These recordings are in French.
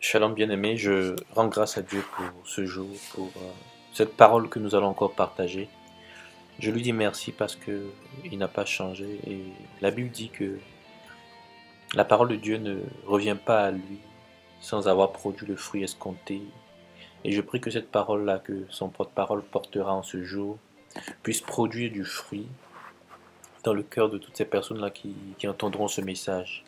Shalom bien-aimé, je rends grâce à Dieu pour ce jour, pour cette parole que nous allons encore partager. Je lui dis merci parce que il n'a pas changé et la Bible dit que la parole de Dieu ne revient pas à lui sans avoir produit le fruit escompté. Et je prie que cette parole-là que son porte-parole portera en ce jour puisse produire du fruit dans le cœur de toutes ces personnes-là qui entendront ce message.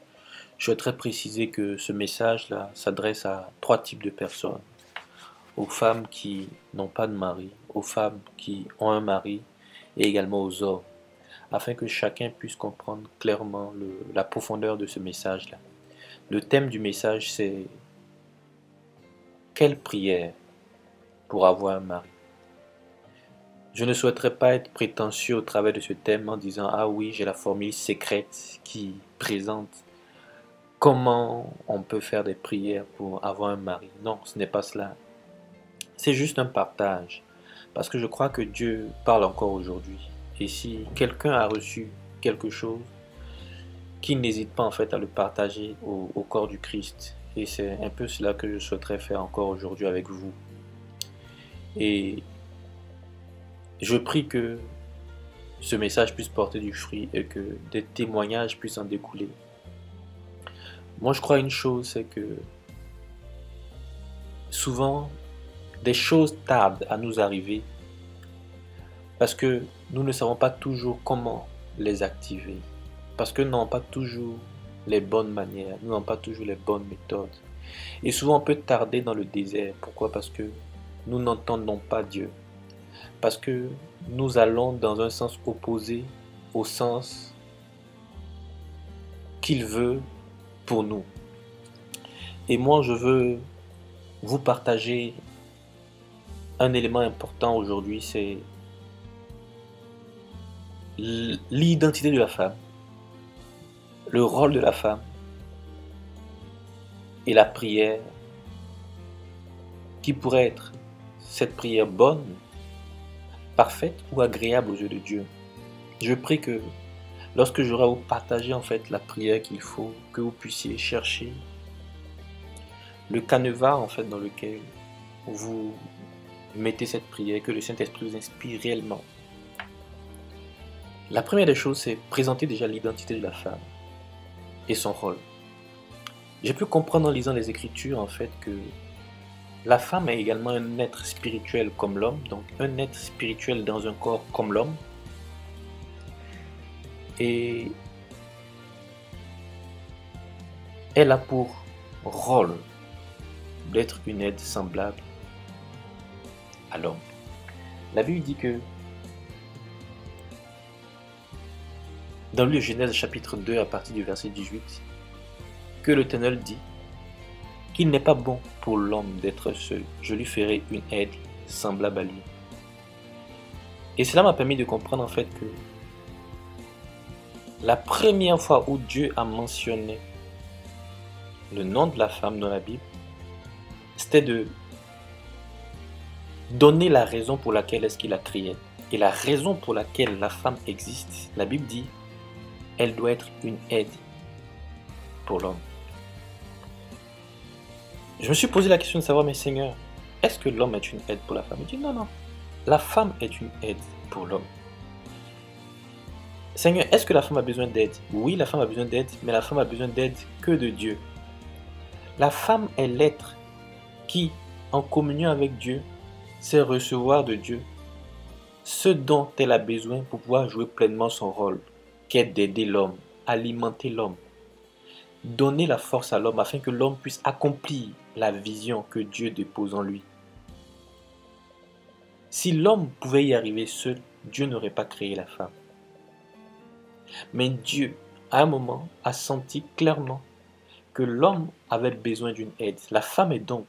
Je souhaiterais préciser que ce message-là s'adresse à trois types de personnes: aux femmes qui n'ont pas de mari, aux femmes qui ont un mari et également aux hommes, afin que chacun puisse comprendre clairement la profondeur de ce message-là. Le thème du message, c'est: quelle prière pour avoir un mari? Je ne souhaiterais pas être prétentieux au travers de ce thème en disant: ah oui, j'ai la formule secrète qui présente comment on peut faire des prières pour avoir un mari. Non, ce n'est pas cela. C'est juste un partage. Parce que je crois que Dieu parle encore aujourd'hui. Et si quelqu'un a reçu quelque chose, qu'il n'hésite pas en fait à le partager au corps du Christ. Et c'est un peu cela que je souhaiterais faire encore aujourd'hui avec vous. Et je prie que ce message puisse porter du fruit et que des témoignages puissent en découler. Moi je crois une chose, c'est que souvent des choses tardent à nous arriver parce que nous ne savons pas toujours comment les activer, parce que nous n'avons pas toujours les bonnes manières, nous n'avons pas toujours les bonnes méthodes. Et souvent on peut tarder dans le désert. Pourquoi? Parce que nous n'entendons pas Dieu, parce que nous allons dans un sens opposé au sens qu'il veut pour nous. Et moi je veux vous partager un élément important aujourd'hui, c'est l'identité de la femme, le rôle de la femme et la prière qui pourrait être cette prière bonne, parfaite ou agréable aux yeux de Dieu. Je prie que lorsque j'aurai à vous partager en fait la prière qu'il faut, que vous puissiez chercher le canevas en fait dans lequel vous mettez cette prière, que le Saint-Esprit vous inspire réellement. La première des choses, c'est présenter déjà l'identité de la femme et son rôle. J'ai pu comprendre en lisant les Écritures en fait que la femme est également un être spirituel comme l'homme, donc un être spirituel dans un corps comme l'homme. Et elle a pour rôle d'être une aide semblable à l'homme. La Bible dit que dans le Genèse chapitre 2 à partir du verset 18, que l'Éternel dit qu'il n'est pas bon pour l'homme d'être seul, je lui ferai une aide semblable à lui. Et cela m'a permis de comprendre en fait que la première fois où Dieu a mentionné le nom de la femme dans la Bible, c'était de donner la raison pour laquelle est-ce qu'il a créé. Et la raison pour laquelle la femme existe, la Bible dit, elle doit être une aide pour l'homme. Je me suis posé la question de savoir, mais Seigneur, est-ce que l'homme est une aide pour la femme? Il dit non, non, la femme est une aide pour l'homme. Seigneur, est-ce que la femme a besoin d'aide? Oui, la femme a besoin d'aide, mais la femme a besoin d'aide que de Dieu. La femme est l'être qui, en communion avec Dieu, sait recevoir de Dieu ce dont elle a besoin pour pouvoir jouer pleinement son rôle, qui est d'aider l'homme, alimenter l'homme, donner la force à l'homme afin que l'homme puisse accomplir la vision que Dieu dépose en lui. Si l'homme pouvait y arriver seul, Dieu n'aurait pas créé la femme. Mais Dieu, à un moment, a senti clairement que l'homme avait besoin d'une aide. La femme est donc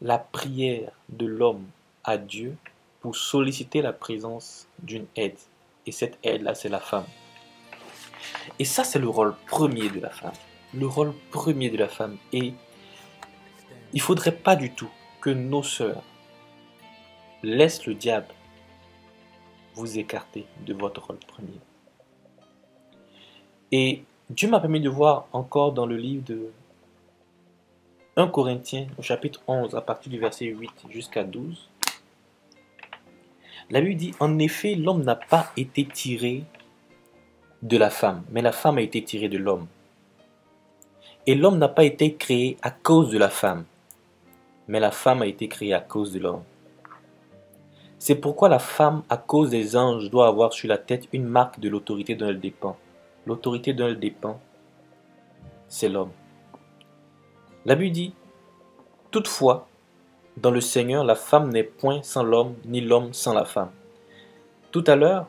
la prière de l'homme à Dieu pour solliciter la présence d'une aide. Et cette aide-là, c'est la femme. Et ça, c'est le rôle premier de la femme. Le rôle premier de la femme. Et il ne faudrait pas du tout que nos sœurs laissent le diable vous écarter de votre rôle premier. Et Dieu m'a permis de voir encore dans le livre de 1 Corinthiens au chapitre 11 à partir du verset 8 jusqu'à 12, la Bible dit, en effet, l'homme n'a pas été tiré de la femme, mais la femme a été tirée de l'homme. Et l'homme n'a pas été créé à cause de la femme, mais la femme a été créée à cause de l'homme. C'est pourquoi la femme, à cause des anges, doit avoir sur la tête une marque de l'autorité dont elle dépend. L'autorité dont elle dépend, c'est l'homme. La Bible dit, toutefois, dans le Seigneur, la femme n'est point sans l'homme, ni l'homme sans la femme. Tout à l'heure,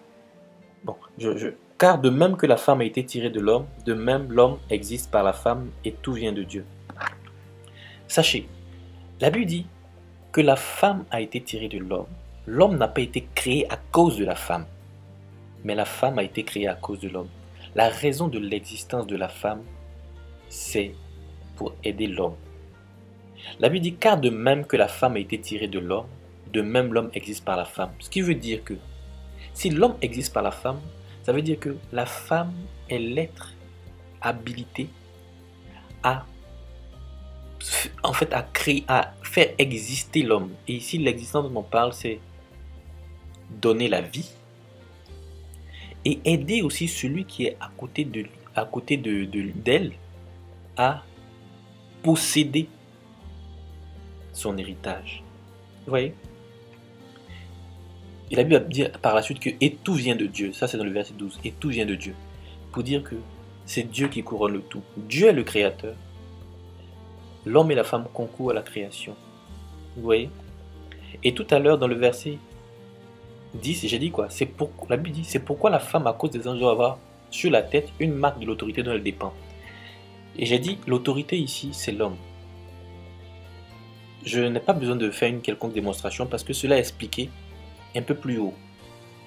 car de même que la femme a été tirée de l'homme, de même l'homme existe par la femme et tout vient de Dieu. Sachez, la Bible dit que la femme a été tirée de l'homme. L'homme n'a pas été créé à cause de la femme, mais la femme a été créée à cause de l'homme. La raison de l'existence de la femme, c'est pour aider l'homme. La Bible dit, car de même que la femme a été tirée de l'homme, de même l'homme existe par la femme. Ce qui veut dire que si l'homme existe par la femme, ça veut dire que la femme est l'être habilité à créer, à faire exister l'homme. Et ici, l'existence dont on parle, c'est donner la vie et aider aussi celui qui est à côté d'elle à posséder son héritage. Vous voyez? Et la Bible dit par la suite que et tout vient de Dieu. Ça, c'est dans le verset 12. Et tout vient de Dieu. Pour dire que c'est Dieu qui couronne le tout. Dieu est le créateur. L'homme et la femme concourent à la création. Vous voyez? Et tout à l'heure, dans le verset 10, j'ai dit quoi? La Bible dit, c'est pourquoi la femme, à cause des anges, doit avoir sur la tête une marque de l'autorité dont elle dépend. Et j'ai dit, l'autorité ici, c'est l'homme. Je n'ai pas besoin de faire une quelconque démonstration parce que cela est expliqué un peu plus haut.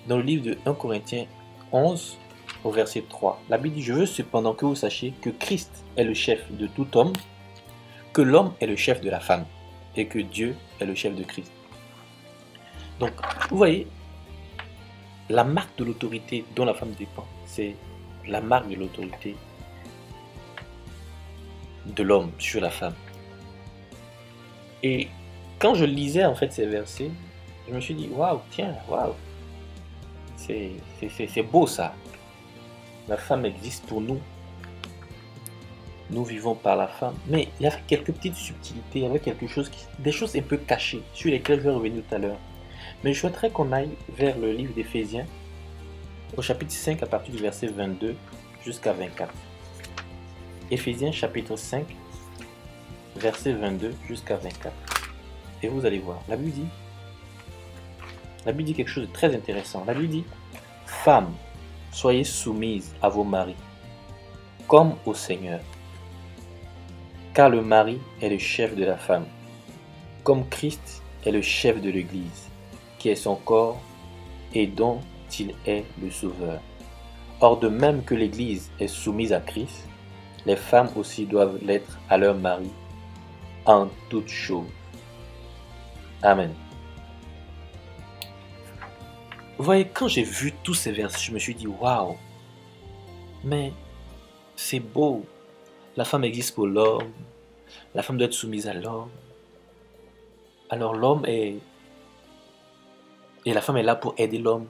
Dans le livre de 1 Corinthiens 11, au verset 3, la Bible dit, je veux cependant que vous sachiez que Christ est le chef de tout homme, que l'homme est le chef de la femme, et que Dieu est le chef de Christ. Donc, vous voyez, la marque de l'autorité dont la femme dépend, c'est la marque de l'autorité de l'homme sur la femme. Et quand je lisais en fait ces versets, je me suis dit, waouh, tiens, waouh, c'est beau ça. La femme existe pour nous. Nous vivons par la femme. Mais il y avait quelques petites subtilités, il y avait des choses un peu cachées, sur lesquelles je vais revenir tout à l'heure. Mais je souhaiterais qu'on aille vers le livre d'Éphésiens, au chapitre 5, à partir du verset 22 jusqu'à 24. Éphésiens chapitre 5, verset 22 jusqu'à 24. Et vous allez voir, la Bible dit quelque chose de très intéressant. La Bible dit, femmes, soyez soumises à vos maris, comme au Seigneur. Car le mari est le chef de la femme, comme Christ est le chef de l'Église, qui est son corps et dont il est le sauveur. Or, de même que l'Église est soumise à Christ, les femmes aussi doivent l'être à leur mari en toutes choses. Amen. Vous voyez, quand j'ai vu tous ces versets, je me suis dit, waouh, mais c'est beau. La femme existe pour l'homme, la femme doit être soumise à l'homme. Alors l'homme est... Et la femme est là pour aider l'homme.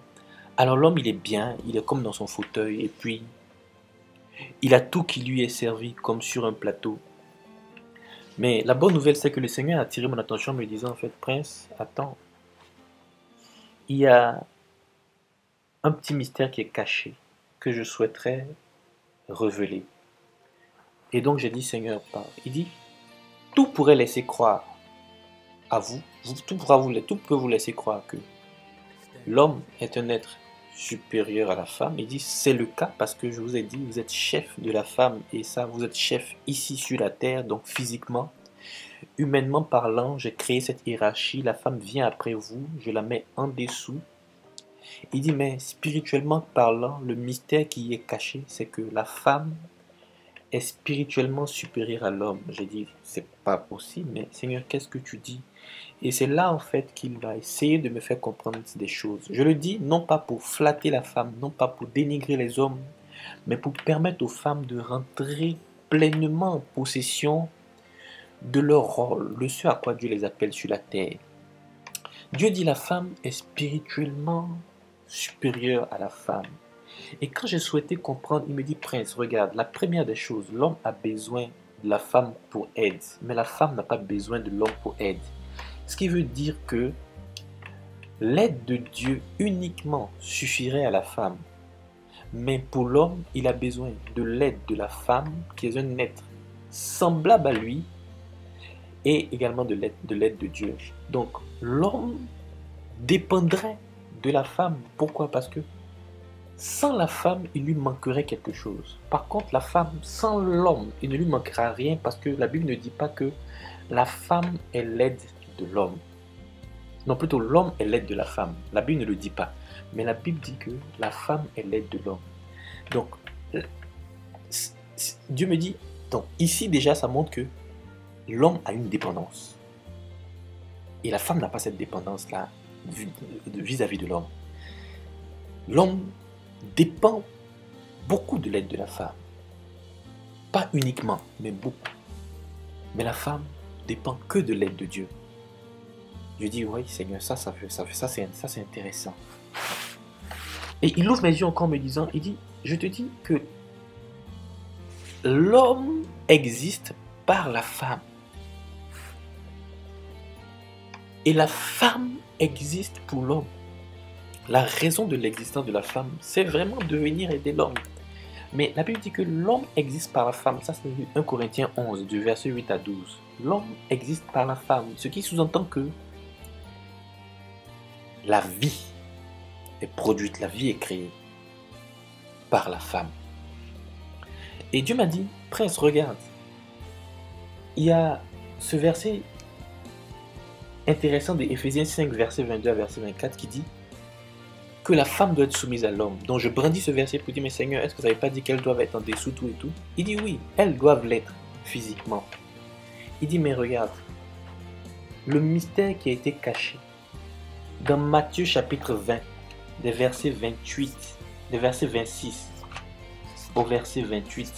Alors l'homme, il est bien, il est comme dans son fauteuil, et puis il a tout qui lui est servi comme sur un plateau. Mais la bonne nouvelle, c'est que le Seigneur a attiré mon attention en me disant, en fait, Prince, attends, il y a un petit mystère qui est caché, que je souhaiterais révéler. Et donc j'ai dit, Seigneur, parle. Il dit, tout pourrait laisser croire à vous, tout peut vous laisser croire que l'homme est un être supérieur à la femme. Il dit, c'est le cas parce que je vous ai dit, vous êtes chef de la femme et ça, vous êtes chef ici sur la terre, donc physiquement, humainement parlant, j'ai créé cette hiérarchie, la femme vient après vous, je la mets en dessous. Il dit, mais spirituellement parlant, le mystère qui y est caché, c'est que la femme est spirituellement supérieure à l'homme. J'ai dit, c'est pas possible, mais Seigneur, qu'est-ce que tu dis? Et c'est là en fait qu'il va essayer de me faire comprendre des choses. Je le dis non pas pour flatter la femme, non pas pour dénigrer les hommes, mais pour permettre aux femmes de rentrer pleinement en possession de leur rôle, de ce à quoi Dieu les appelle sur la terre. Dieu dit la femme est spirituellement supérieure à la femme. Et quand j'ai souhaité comprendre, il me dit, Prince, regarde, la première des choses, l'homme a besoin de la femme pour aide, mais la femme n'a pas besoin de l'homme pour aide. Ce qui veut dire que l'aide de Dieu uniquement suffirait à la femme. Mais pour l'homme, il a besoin de l'aide de la femme, qui est un être semblable à lui, et également de l'aide de Dieu. Donc, l'homme dépendrait de la femme. Pourquoi? Parce que sans la femme, il lui manquerait quelque chose. Par contre, la femme, sans l'homme, il ne lui manquera rien parce que la Bible ne dit pas que la femme est l'aide de l'homme. Non, plutôt l'homme est l'aide de la femme. La Bible ne le dit pas. Mais la Bible dit que la femme est l'aide de l'homme. Donc, Dieu me dit, donc ici déjà, ça montre que l'homme a une dépendance. Et la femme n'a pas cette dépendance-là vis-à-vis de l'homme. L'homme dépend beaucoup de l'aide de la femme. Pas uniquement, mais beaucoup. Mais la femme dépend que de l'aide de Dieu. Je dis, oui, Seigneur, ça c'est intéressant. Et il ouvre mes yeux encore en me disant, il dit, je te dis que l'homme existe par la femme. Et la femme existe pour l'homme. La raison de l'existence de la femme, c'est vraiment de venir aider l'homme. Mais la Bible dit que l'homme existe par la femme. Ça, c'est 1 Corinthiens 11, du verset 8 à 12. L'homme existe par la femme. Ce qui sous-entend que la vie est produite, la vie est créée par la femme. Et Dieu m'a dit, Prince, regarde, il y a ce verset intéressant de Éphésiens 5, verset 22 à verset 24 qui dit que la femme doit être soumise à l'homme. Donc je brandis ce verset pour dire, mais Seigneur, est-ce que vous n'avez pas dit qu'elles doivent être en dessous, tout et tout? Il dit oui, elles doivent l'être physiquement. Il dit, mais regarde, le mystère qui a été caché dans Matthieu chapitre 20, des versets 28, des versets 26 au verset 28,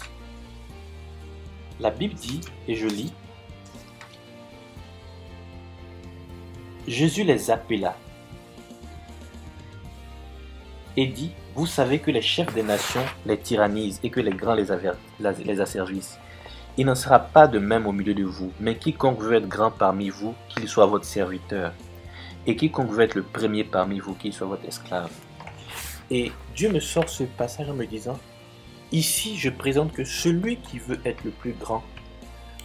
la Bible dit, et je lis, Jésus les appela et dit, vous savez que les chefs des nations les tyrannisent et que les grands les asservissent. Il n'en sera pas de même au milieu de vous, mais quiconque veut être grand parmi vous, qu'il soit votre serviteur. Et quiconque veut être le premier parmi vous, qu'il soit votre esclave. Et Dieu me sort ce passage en me disant, ici je présente que celui qui veut être le plus grand,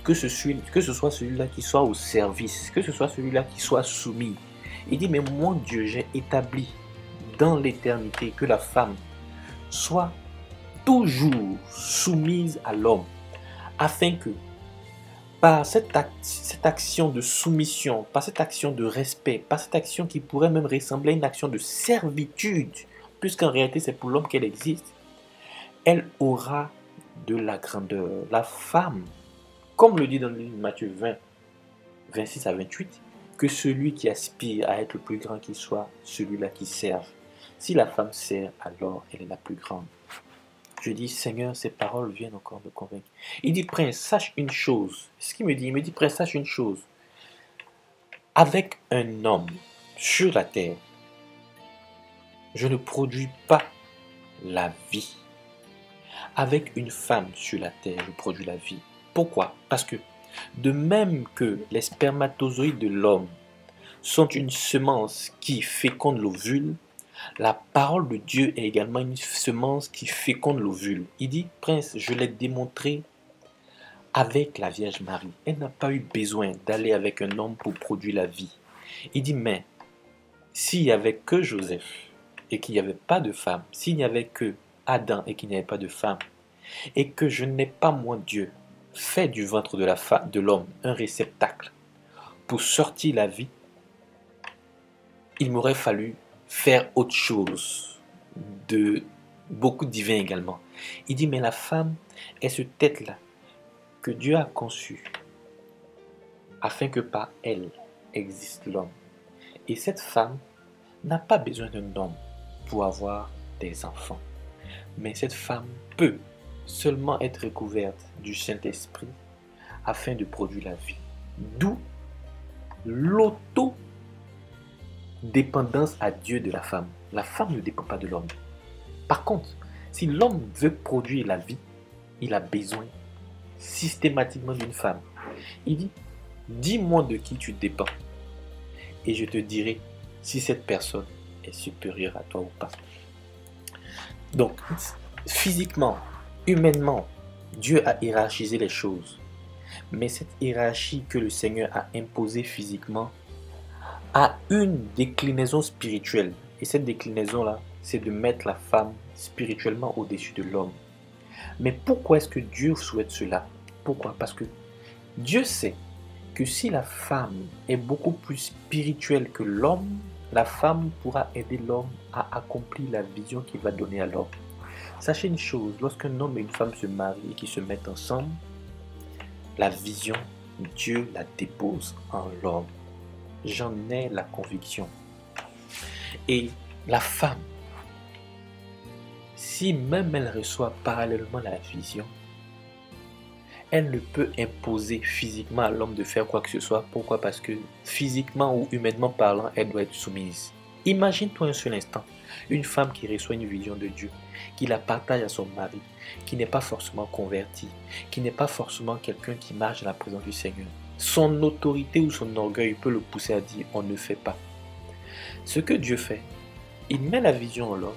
que ce soit celui-là qui soit au service, que ce soit celui-là qui soit soumis. Il dit, mais moi Dieu, j'ai établi dans l'éternité que la femme soit toujours soumise à l'homme, afin que par cette action de soumission, par cette action de respect, par cette action qui pourrait même ressembler à une action de servitude, puisqu'en réalité c'est pour l'homme qu'elle existe, elle aura de la grandeur. La femme, comme le dit dans Matthieu 20, 26 à 28, que celui qui aspire à être le plus grand qu'il soit, celui-là qui serve. Si la femme sert, alors elle est la plus grande. Je dis, Seigneur, ces paroles viennent encore me convaincre. Il dit, Prince, sache une chose. Ce qu'il me dit, il me dit, Prince, sache une chose. Avec un homme sur la terre, je ne produis pas la vie. Avec une femme sur la terre, je produis la vie. Pourquoi? Parce que de même que les spermatozoïdes de l'homme sont une semence qui féconde l'ovule, la parole de Dieu est également une semence qui féconde l'ovule. Il dit, Prince, je l'ai démontré avec la Vierge Marie. Elle n'a pas eu besoin d'aller avec un homme pour produire la vie. Il dit, mais s'il n'y avait que Joseph et qu'il n'y avait pas de femme, s'il n'y avait que Adam et qu'il n'y avait pas de femme, et que je n'ai pas, moi Dieu, fait du ventre de l'homme un réceptacle pour sortir la vie, il m'aurait fallu faire autre chose, de beaucoup divin également. Il dit, mais la femme est ce tête-là que Dieu a conçu afin que par elle existe l'homme. Et cette femme n'a pas besoin d'un homme pour avoir des enfants. Mais cette femme peut seulement être recouverte du Saint-Esprit afin de produire la vie. D'où l'auto-dépendance à Dieu de la femme. La femme ne dépend pas de l'homme. Par contre, si l'homme veut produire la vie, il a besoin systématiquement d'une femme. Il dit, dis-moi de qui tu dépends et je te dirai si cette personne est supérieure à toi ou pas. Donc, physiquement, humainement, Dieu a hiérarchisé les choses. Mais cette hiérarchie que le Seigneur a imposée physiquement a une déclinaison spirituelle. Et cette déclinaison-là, c'est de mettre la femme spirituellement au-dessus de l'homme. Mais pourquoi est-ce que Dieu souhaite cela? Pourquoi? Parce que Dieu sait que si la femme est beaucoup plus spirituelle que l'homme, la femme pourra aider l'homme à accomplir la vision qu'il va donner à l'homme. Sachez une chose, lorsqu'un homme et une femme se marient et qu'ils se mettent ensemble, la vision, Dieu la dépose en l'homme. J'en ai la conviction. Et la femme, si même elle reçoit parallèlement la vision, elle ne peut imposer physiquement à l'homme de faire quoi que ce soit. Pourquoi? Parce que physiquement ou humainement parlant, elle doit être soumise. Imagine-toi un seul instant, une femme qui reçoit une vision de Dieu, qui la partage à son mari, qui n'est pas forcément converti, qui n'est pas forcément quelqu'un qui marche dans la présence du Seigneur. Son autorité ou son orgueil peut le pousser à dire, on ne fait pas. Ce que Dieu fait, il met la vision en l'homme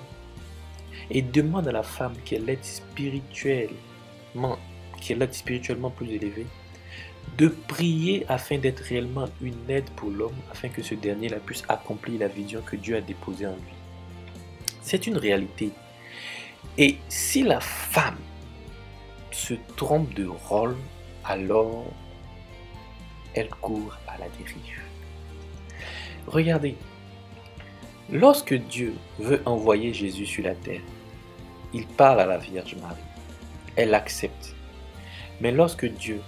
et demande à la femme qu'elle est spirituellement plus élevée, de prier afin d'être réellement une aide pour l'homme, afin que ce dernier puisse accomplir la vision que Dieu a déposée en lui. C'est une réalité. Et si la femme se trompe de rôle, alors elle court à la dérive. Regardez, lorsque Dieu veut envoyer Jésus sur la terre, il parle à la Vierge Marie. Elle accepte. Mais lorsque Dieu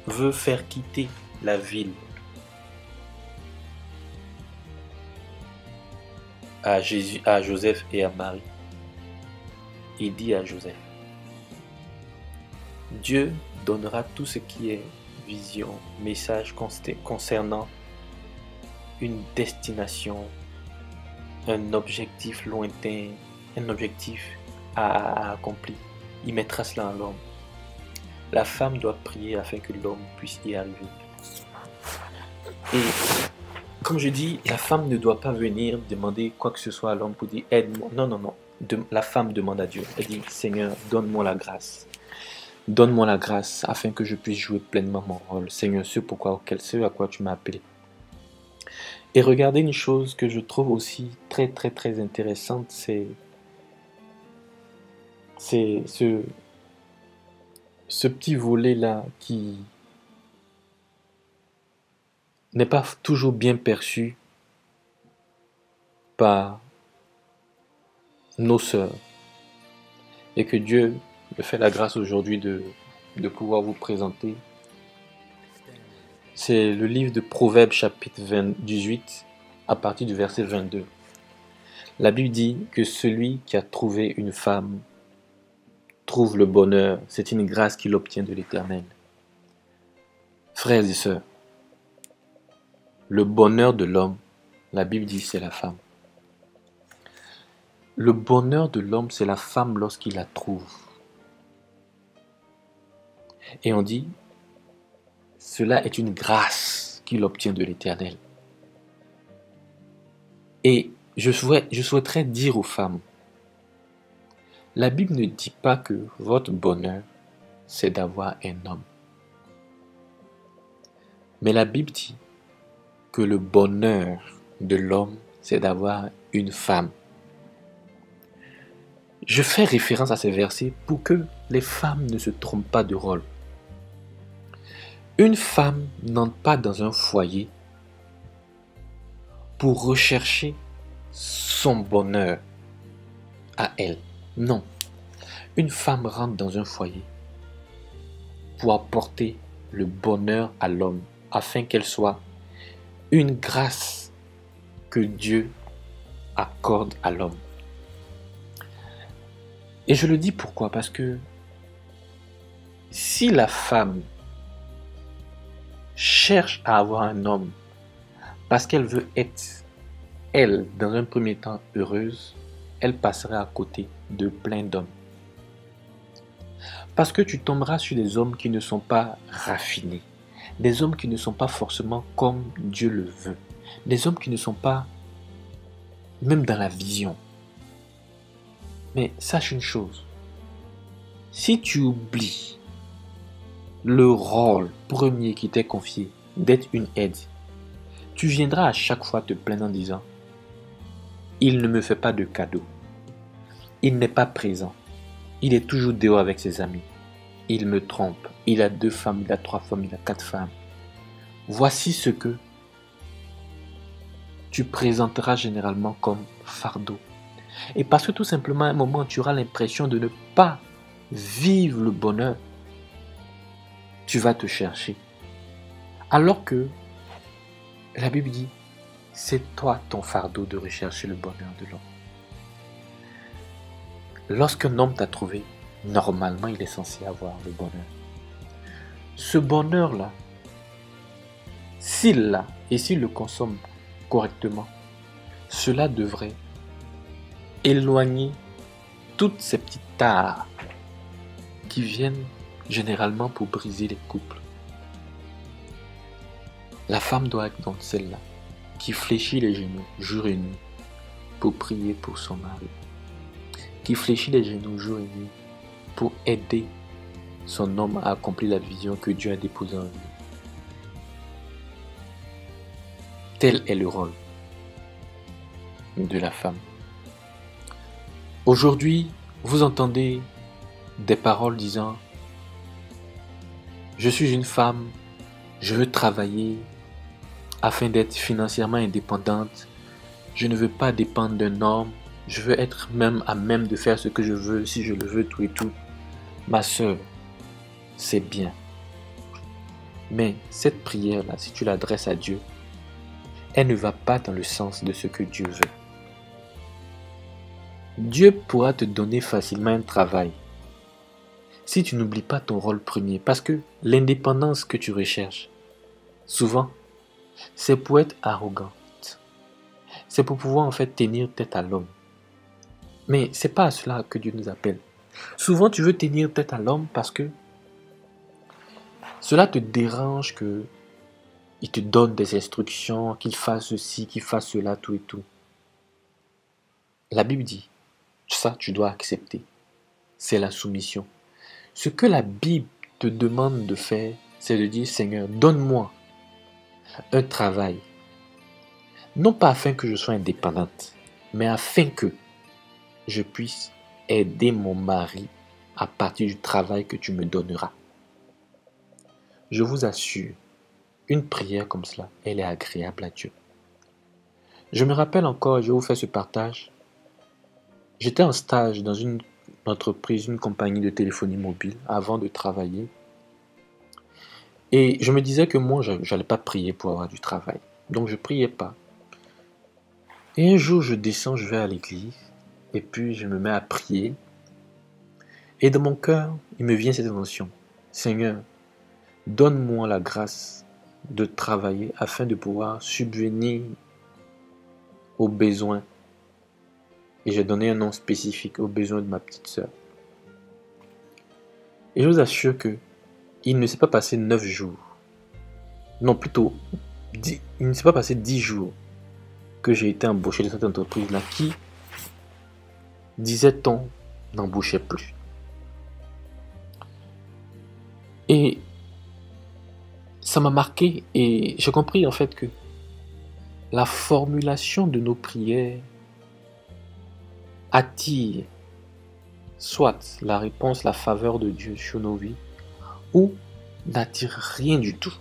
veut faire quitter la ville à Joseph et à Marie, il dit à Joseph, Dieu donnera tout ce qui est vision, message concernant une destination, un objectif lointain, un objectif à accomplir. Il mettra cela en l'homme. La femme doit prier afin que l'homme puisse y arriver. Et comme je dis, la femme ne doit pas venir demander quoi que ce soit à l'homme pour dire aide-moi. Non, non, non. La femme demande à Dieu. Elle dit Seigneur, donne-moi la grâce. Donne-moi la grâce afin que je puisse jouer pleinement mon rôle. Seigneur, ce à quoi tu m'as appelé. Et regardez une chose que je trouve aussi très très très intéressante, c'est ce petit volet-là qui n'est pas toujours bien perçu par nos sœurs. Et que Dieu me fait la grâce aujourd'hui de pouvoir vous présenter. C'est le livre de Proverbes chapitre 18 à partir du verset 22. La Bible dit que celui qui a trouvé une femme trouve le bonheur, c'est une grâce qu'il obtient de l'Éternel. Frères et sœurs, le bonheur de l'homme, la Bible dit c'est la femme. Le bonheur de l'homme, c'est la femme lorsqu'il la trouve. Et on dit, cela est une grâce qu'il obtient de l'Éternel. Et je souhaiterais dire aux femmes, la Bible ne dit pas que votre bonheur, c'est d'avoir un homme. Mais la Bible dit que le bonheur de l'homme, c'est d'avoir une femme. Je fais référence à ces versets pour que les femmes ne se trompent pas de rôle. Une femme n'entre pas dans un foyer pour rechercher son bonheur à elle. Non. Une femme rentre dans un foyer pour apporter le bonheur à l'homme, afin qu'elle soit une grâce que Dieu accorde à l'homme. Et je le dis pourquoi? Parce que si la femme cherche à avoir un homme parce qu'elle veut être, elle, dans un premier temps, heureuse, elle passerait à côté de plein d'hommes. Parce que tu tomberas sur des hommes qui ne sont pas raffinés, des hommes qui ne sont pas forcément comme Dieu le veut, des hommes qui ne sont pas même dans la vision. Mais sache une chose, si tu oublies le rôle premier qui t'est confié d'être une aide, tu viendras à chaque fois te plaindre en disant « Il ne me fait pas de cadeaux, il n'est pas présent, il est toujours dehors avec ses amis, il me trompe, il a 2 femmes, il a 3 femmes, il a 4 femmes. » Voici ce que tu présenteras généralement comme fardeau. Et parce que tout simplement à un moment tu auras l'impression de ne pas vivre le bonheur, tu vas te chercher. Alors que la Bible dit, c'est toi ton fardeau de rechercher le bonheur de l'homme. Lorsqu'un homme t'a trouvé, normalement il est censé avoir le bonheur. Ce bonheur-là, s'il l'a et s'il le consomme correctement, cela devrait éloigner toutes ces petites tares qui viennent généralement pour briser les couples. La femme doit être donc celle-là qui fléchit les genoux jour et nuit pour prier pour son mari, qui fléchit les genoux jour et nuit pour aider son homme à accomplir la vision que Dieu a déposée en lui. Tel est le rôle de la femme. Aujourd'hui, vous entendez des paroles disant « Je suis une femme, je veux travailler afin d'être financièrement indépendante, je ne veux pas dépendre d'un homme, je veux être même à même de faire ce que je veux, si je le veux, tout et tout. » Ma sœur, c'est bien. Mais cette prière-là, si tu l'adresses à Dieu, elle ne va pas dans le sens de ce que Dieu veut. Dieu pourra te donner facilement un travail si tu n'oublies pas ton rôle premier. Parce que l'indépendance que tu recherches, souvent, c'est pour être arrogante. C'est pour pouvoir en fait tenir tête à l'homme. Mais c'est pas à cela que Dieu nous appelle. Souvent, tu veux tenir tête à l'homme parce que cela te dérange que il te donne des instructions, qu'il fasse ceci, qu'il fasse cela, tout et tout. La Bible dit, ça tu dois accepter. C'est la soumission. Ce que la Bible te demande de faire, c'est de dire, Seigneur, donne-moi un travail. Non pas afin que je sois indépendante, mais afin que je puisse aider mon mari à partir du travail que tu me donneras. Je vous assure, une prière comme cela, elle est agréable à Dieu. Je me rappelle encore, je vous fais ce partage. J'étais en stage dans une entreprise, une compagnie de téléphonie mobile avant de travailler. Et je me disais que moi, je n'allais pas prier pour avoir du travail. Donc je ne priais pas. Et un jour, je descends, je vais à l'église. Et puis, je me mets à prier. Et dans mon cœur, il me vient cette intention. Seigneur, donne-moi la grâce de travailler afin de pouvoir subvenir aux besoins. Et j'ai donné un nom spécifique aux besoins de ma petite sœur. Et je vous assure que il ne s'est pas passé 9 jours. Non, plutôt, il ne s'est pas passé 10 jours que j'ai été embauché dans cette entreprise-là qui, disait-on, n'embauchait plus. Et ça m'a marqué et j'ai compris en fait que la formulation de nos prières attire soit la réponse, la faveur de Dieu sur nos vies, ou n'attire rien du tout.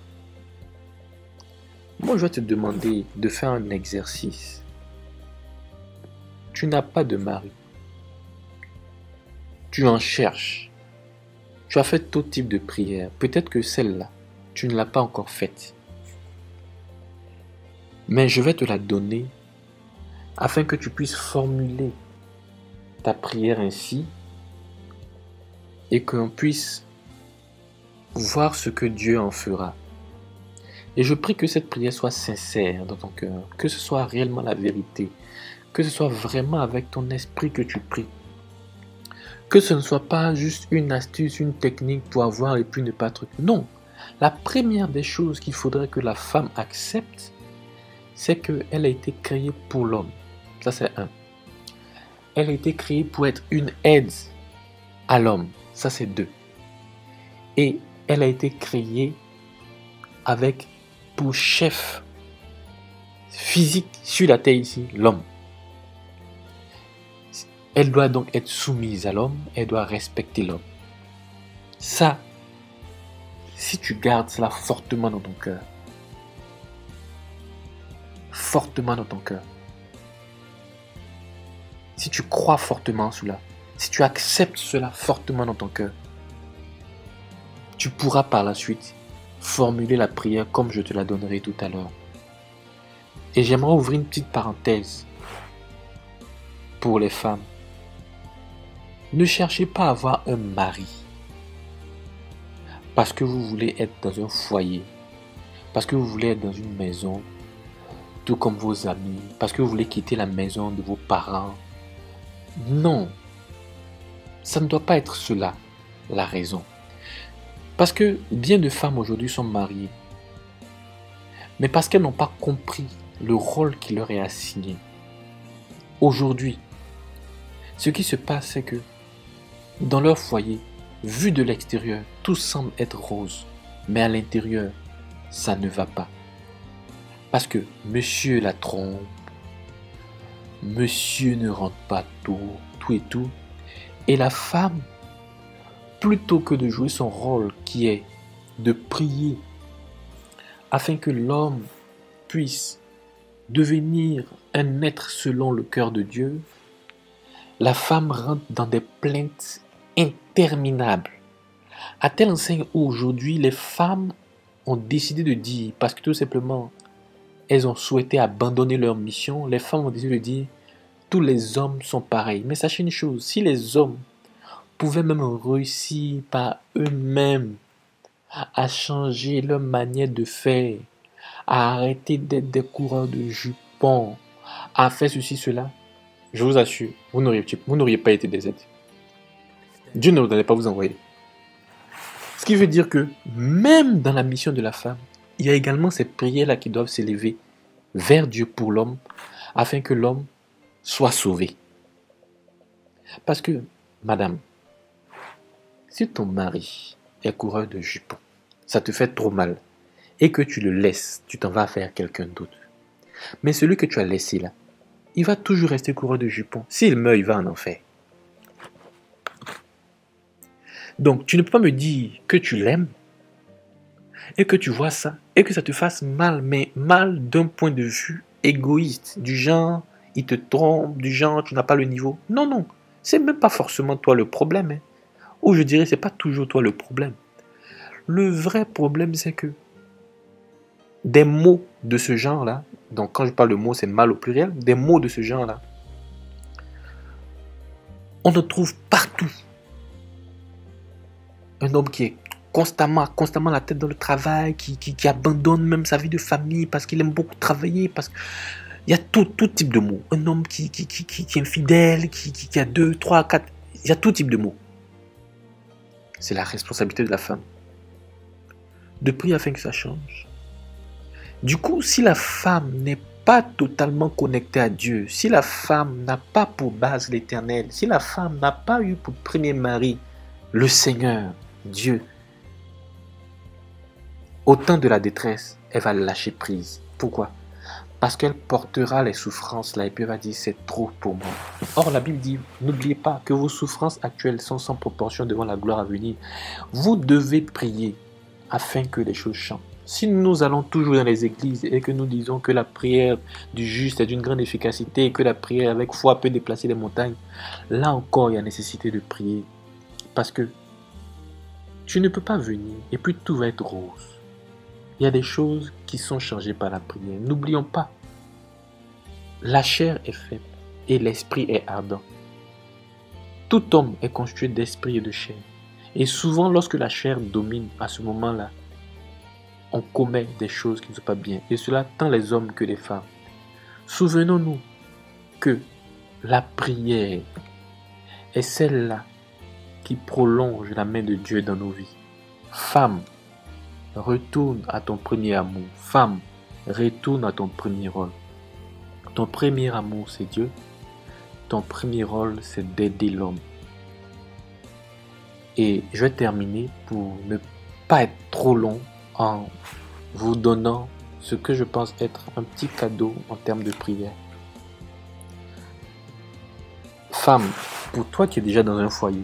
Moi, je vais te demander de faire un exercice. Tu n'as pas de mari. Tu en cherches. Tu as fait tout type de prière. Peut-être que celle-là, tu ne l'as pas encore faite. Mais je vais te la donner afin que tu puisses formuler ta prière ainsi et qu'on puisse voir ce que Dieu en fera. Et je prie que cette prière soit sincère dans ton cœur, que ce soit réellement la vérité, que ce soit vraiment avec ton esprit que tu pries. Que ce ne soit pas juste une astuce, une technique pour avoir et puis ne pas truc. Non. La première des choses qu'il faudrait que la femme accepte, c'est qu'elle a été créée pour l'homme. Ça, c'est un. Elle a été créée pour être une aide à l'homme. Ça, c'est deux. Et elle a été créée avec pour chef physique sur la terre ici, l'homme. Elle doit donc être soumise à l'homme, elle doit respecter l'homme. Ça, si tu gardes cela fortement dans ton cœur, si tu crois fortement en cela, si tu acceptes cela fortement dans ton cœur, tu pourras par la suite formuler la prière comme je te la donnerai tout à l'heure. Et j'aimerais ouvrir une petite parenthèse pour les femmes. Ne cherchez pas à avoir un mari parce que vous voulez être dans un foyer, parce que vous voulez être dans une maison, tout comme vos amis, parce que vous voulez quitter la maison de vos parents. Non, ça ne doit pas être cela la raison. Parce que bien de femmes aujourd'hui sont mariées, mais parce qu'elles n'ont pas compris le rôle qui leur est assigné. Aujourd'hui, ce qui se passe, c'est que dans leur foyer, vu de l'extérieur, tout semble être rose, mais à l'intérieur, ça ne va pas. Parce que monsieur la trompe, monsieur ne rentre pas tôt, tout et tout, et la femme, plutôt que de jouer son rôle qui est de prier afin que l'homme puisse devenir un être selon le cœur de Dieu, la femme rentre dans des plaintes interminables. À telle enseigne où aujourd'hui les femmes ont décidé de dire, parce que tout simplement elles ont souhaité abandonner leur mission, les femmes ont décidé de dire tous les hommes sont pareils. Mais sachez une chose, si les hommes pouvaient même réussir par eux-mêmes à changer leur manière de faire, à arrêter d'être des coureurs de jupons, à faire ceci, cela, je vous assure, vous n'auriez pas été des aides. Dieu ne allait pas vous envoyer. Ce qui veut dire que même dans la mission de la femme, il y a également ces prières-là qui doivent s'élever vers Dieu pour l'homme, afin que l'homme soit sauvé. Parce que, madame, si ton mari est coureur de jupons, ça te fait trop mal, et que tu le laisses, tu t'en vas faire quelqu'un d'autre. Mais celui que tu as laissé là, il va toujours rester coureur de jupons. S'il meurt, il va en enfer. Donc, tu ne peux pas me dire que tu l'aimes, et que tu vois ça, et que ça te fasse mal, mais mal d'un point de vue égoïste, du genre, il te trompe, du genre, tu n'as pas le niveau. Non, non, c'est même pas forcément toi le problème. Hein. Ou je dirais, c'est pas toujours toi le problème. Le vrai problème, c'est que des mots de ce genre-là, donc quand je parle de mots, c'est mal au pluriel, des mots de ce genre-là, on en trouve partout. Un homme qui est constamment la tête dans le travail, qui abandonne même sa vie de famille parce qu'il aime beaucoup travailler, parce qu'il y a tout type de mots. Un homme qui est infidèle, qui a 2, 3, 4, il y a tout type de mots. C'est la responsabilité de la femme de prier afin que ça change. Du coup, si la femme n'est pas totalement connectée à Dieu, si la femme n'a pas pour base l'Éternel, si la femme n'a pas eu pour premier mari le Seigneur, Dieu, au temps de la détresse, elle va lâcher prise. Pourquoi? Parce qu'elle portera les souffrances là et puis elle va dire c'est trop pour moi. Or la Bible dit, n'oubliez pas que vos souffrances actuelles sont sans proportion devant la gloire à venir. Vous devez prier afin que les choses changent. Si nous allons toujours dans les églises et que nous disons que la prière du juste est d'une grande efficacité et que la prière avec foi peut déplacer les montagnes, là encore il y a nécessité de prier. Parce que tu ne peux pas venir et puis tout va être rose. Il y a des choses qui sont changées par la prière. N'oublions pas, la chair est faible et l'esprit est ardent. Tout homme est constitué d'esprit et de chair. Et souvent, lorsque la chair domine à ce moment-là, on commet des choses qui ne sont pas bien, et cela tant les hommes que les femmes. Souvenons-nous que la prière est celle-là qui prolonge la main de Dieu dans nos vies. Femme, retourne à ton premier amour. Femme, retourne à ton premier rôle. Ton premier amour, c'est Dieu. Ton premier rôle, c'est d'aider l'homme. Et je vais terminer pour ne pas être trop long en vous donnant ce que je pense être un petit cadeau en termes de prière. Femme, pour toi qui es déjà dans un foyer,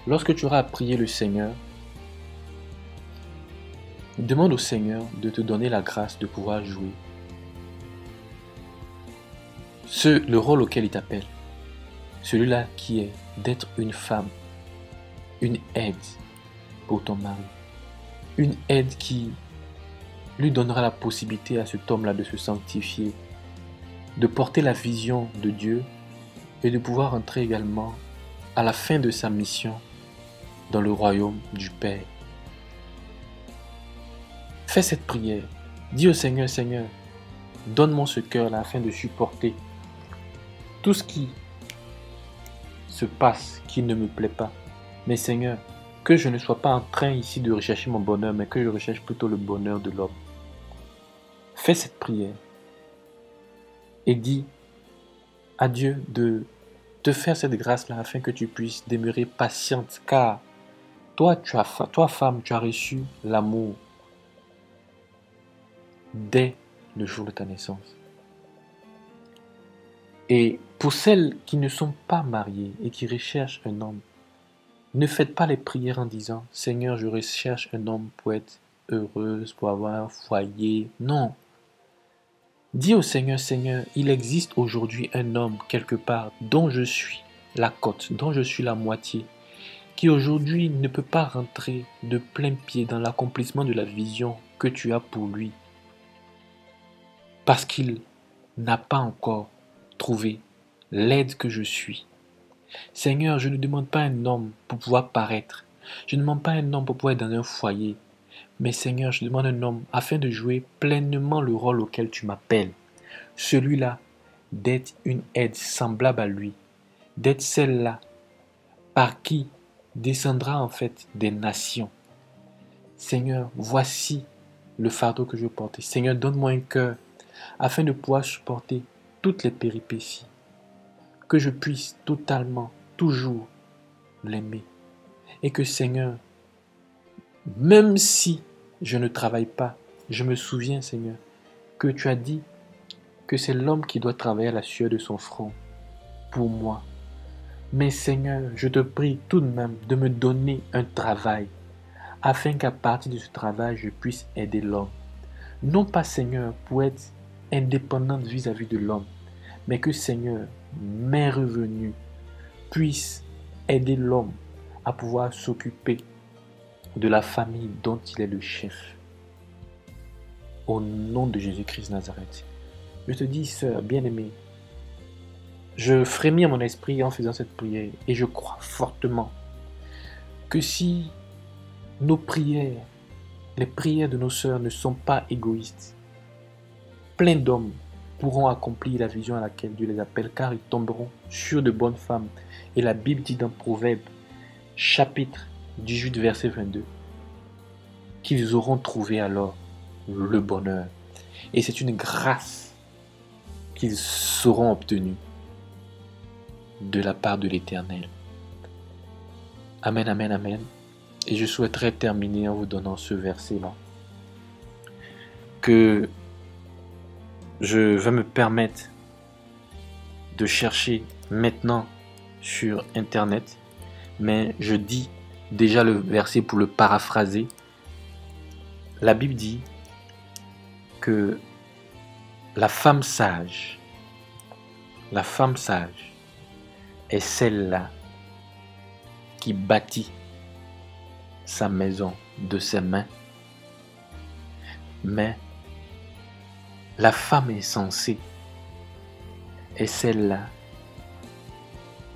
lorsque tu auras à prier le Seigneur, demande au Seigneur de te donner la grâce de pouvoir jouer le rôle auquel il t'appelle. Celui-là qui est d'être une femme, une aide pour ton mari, une aide qui lui donnera la possibilité à cet homme-là de se sanctifier, de porter la vision de Dieu et de pouvoir entrer également à la fin de sa mission dans le royaume du Père. Fais cette prière. Dis au Seigneur, Seigneur, donne-moi ce cœur-là afin de supporter tout ce qui se passe, qui ne me plaît pas. Mais Seigneur, que je ne sois pas en train ici de rechercher mon bonheur, mais que je recherche plutôt le bonheur de l'homme. Fais cette prière et dis à Dieu de te faire cette grâce-là afin que tu puisses demeurer patiente, car toi, femme, tu as reçu l'amour dès le jour de ta naissance. Et pour celles qui ne sont pas mariées et qui recherchent un homme, ne faites pas les prières en disant « Seigneur, je recherche un homme pour être heureuse, pour avoir un foyer. » Non. Dis au Seigneur, Seigneur, il existe aujourd'hui un homme quelque part dont je suis la côte, dont je suis la moitié, qui aujourd'hui ne peut pas rentrer de plein pied dans l'accomplissement de la vision que tu as pour lui, parce qu'il n'a pas encore trouvé l'aide que je suis. Seigneur, je ne demande pas un homme pour pouvoir paraître. Je ne demande pas un homme pour pouvoir être dans un foyer. Mais Seigneur, je demande un homme afin de jouer pleinement le rôle auquel tu m'appelles. Celui-là, d'être une aide semblable à lui. D'être celle-là par qui descendra en fait des nations. Seigneur, voici le fardeau que je veux porter. Seigneur, donne-moi un cœur afin de pouvoir supporter toutes les péripéties. Que je puisse totalement, toujours l'aimer. Et que Seigneur, même si je ne travaille pas, je me souviens Seigneur, que tu as dit que c'est l'homme qui doit travailler à la sueur de son front pour moi. Mais Seigneur, je te prie tout de même de me donner un travail afin qu'à partir de ce travail, je puisse aider l'homme. Non pas Seigneur pour être indépendante vis-à-vis de l'homme, mais que Seigneur, mes revenus puissent aider l'homme à pouvoir s'occuper de la famille dont il est le chef. Au nom de Jésus-Christ Nazareth, je te dis, sœur bien-aimée, je frémis à mon esprit en faisant cette prière et je crois fortement que si nos prières, les prières de nos sœurs ne sont pas égoïstes, plein d'hommes pourront accomplir la vision à laquelle Dieu les appelle, car ils tomberont sur de bonnes femmes. Et la Bible dit dans Proverbe, chapitre 18, verset 22, qu'ils auront trouvé alors le bonheur. Et c'est une grâce qu'ils seront obtenus de la part de l'Éternel. Amen, amen, amen. Et je souhaiterais terminer en vous donnant ce verset-là, que je vais me permettre de chercher maintenant sur Internet, mais je dis déjà le verset pour le paraphraser. La Bible dit que la femme sage est celle-là qui bâtit sa maison de ses mains, mais la femme insensée est celle-là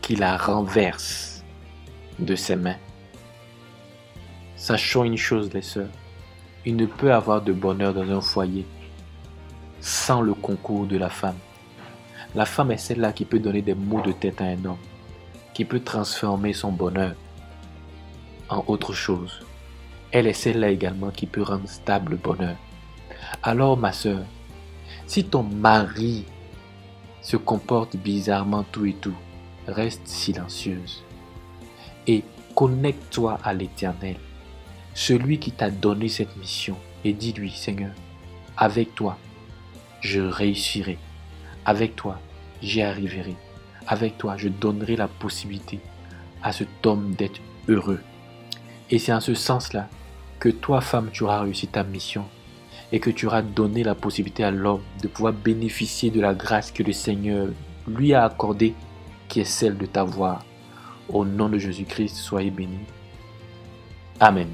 qui la renverse de ses mains. Sachons une chose, les sœurs, il ne peut avoir de bonheur dans un foyer sans le concours de la femme. La femme est celle-là qui peut donner des maux de tête à un homme, qui peut transformer son bonheur en autre chose. Elle est celle-là également qui peut rendre stable le bonheur. Alors ma sœur, si ton mari se comporte bizarrement tout et tout, reste silencieuse et connecte-toi à l'Éternel, celui qui t'a donné cette mission, et dis-lui, Seigneur, avec toi, je réussirai. Avec toi, j'y arriverai. Avec toi, je donnerai la possibilité à cet homme d'être heureux. Et c'est en ce sens-là que toi, femme, tu auras réussi ta mission et que tu auras donné la possibilité à l'homme de pouvoir bénéficier de la grâce que le Seigneur lui a accordée, qui est celle de t'avoir. Au nom de Jésus-Christ, soyez bénis. Amen.